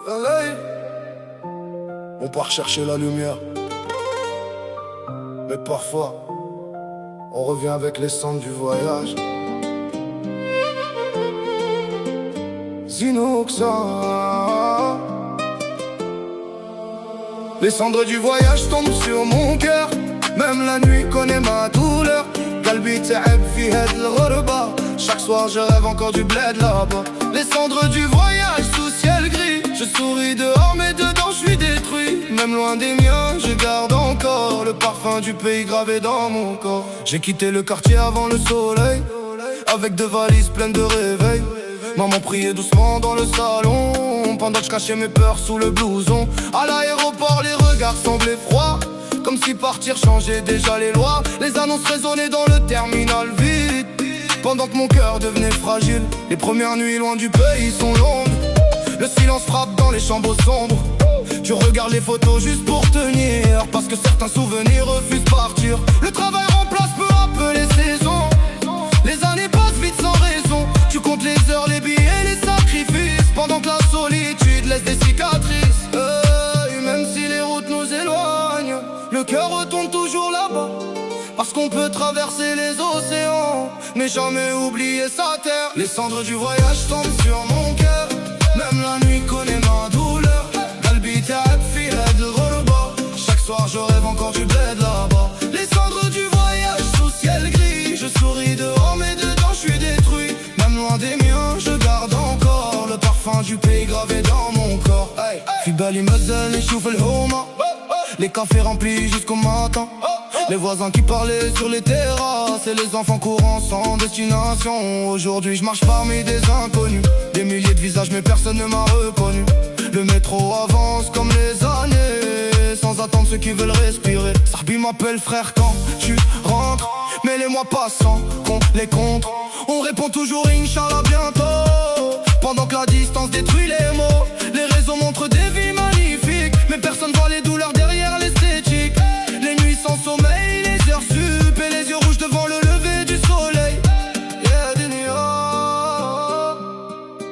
soleil. On part chercher la lumière, mais parfois on revient avec les cendres du voyage. Zinoxa. Les cendres du voyage tombent sur mon cœur. Même la nuit connaît ma douleur. Qalbi ta'ab fi had al-ghurba. Chaque soir je rêve encore du bled là-bas. Les cendres du voyage sous ciel gris. Je souris dehors mais dedans je suis détruit. Même loin des miens je garde encore le parfum du pays gravé dans mon corps. J'ai quitté le quartier avant le soleil, avec deux valises pleines de réveil. Maman priait doucement dans le salon, pendant que je cachais mes peurs sous le blouson. À l'aéroport les regards semblaient froids, comme si partir changeait déjà les lois. Les annonces résonnaient dans le terminal vide, pendant que mon cœur devenait fragile. Les premières nuits loin du pays sont longues. Le silence frappe dans les chambres sombres. Tu regardes les photos juste pour tenir, parce que certains souvenirs refusent partir. Le travail remplace peu à peu les saisons. Les années passent vite sans raison. Tu comptes les heures, les billets, les sacrifices, pendant que la solitude laisse des cicatrices. Même si les routes nous éloignent, le cœur retourne toujours là-bas, parce qu'on peut traverser les océans, mais jamais oublier sa terre. Les cendres du voyage tombent sur mon cœur. Même la nuit connaît ma douleur. Qalbi ta'ab fi had al-ghurba. Chaque soir je rêve encore du bled là-bas. Les cendres du voyage sous ciel gris. Je souris dehors mais dedans je suis détruit. Même loin des miens je garde encore le parfum du pays gravé dans mon corps. Fi bali mazel nchouf al-huma. Les cafés remplis jusqu'au matin. Les voisins qui parlaient sur les terrasses, et les enfants courant sans destination. Aujourd'hui je marche parmi des inconnus, des milliers de visages mais personne ne m'a reconnu. Le métro avance comme les années, sans attendre ceux qui veulent respirer. Sarbi m'appelle frère quand tu rentres, mais les mois passant, qu'on les compte. On répond toujours Inch'Allah bientôt, pendant que la distance détruit les mots. Les réseaux montrent des vies magnifiques, mais personne voit les douleurs derrière l'esthétique. Les nuits sans sommeil, les heures sup et les yeux rouges devant le lever du soleil.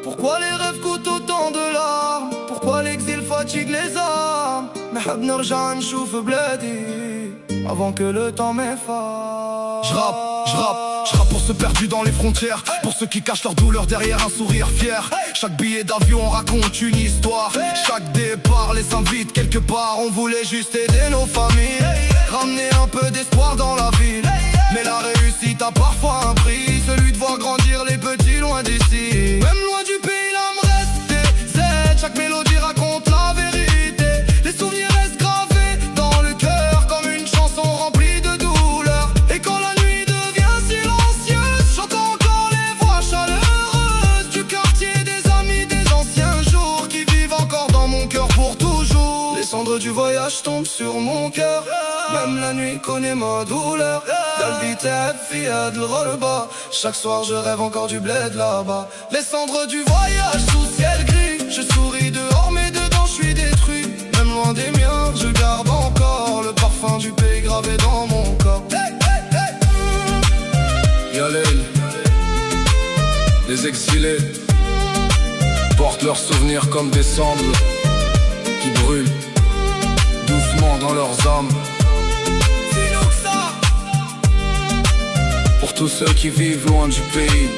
Pourquoi les rêves coûtent autant de larmes? Pourquoi l'exil fatigue les âmes? Nahab nerja nchouf bladi avant que le temps m'efface. J'rappe pour ceux perdus dans les frontières, pour ceux qui cachent leur douleur derrière un sourire fier. Chaque billet d'avion raconte une histoire, chaque départ les invite quelque part. On voulait juste aider nos familles, ramener un peu d'espoir dans la ville. Mais la réussite a parfois un prix, celui de voir grandir les petits loin d'ici. Même loin du pays l'âme reste des aides. Chaque mélodie raconte la vérité. Les souvenirs restent gravés dans le cœur comme une chanson remplie de douleur. Et quand la nuit devient silencieuse, j'entends encore les voix chaleureuses du quartier, des amis, des anciens jours qui vivent encore dans mon cœur pour toujours. Les cendres du voyage tombent sur mon cœur. Même la nuit connaît ma douleur. Qalbi ta'ab fi had al-ghurba. Chaque soir je rêve encore du bled là-bas. Les cendres du voyage sous ciel gris. Je souris dehors mais dedans je suis détruit. Même loin des miens je garde encore le parfum du pays gravé dans mon corps. Yalel, les exilés portent leurs souvenirs comme des cendres qui brûlent doucement dans leurs âmes. Pour tous ceux qui vivent loin du pays,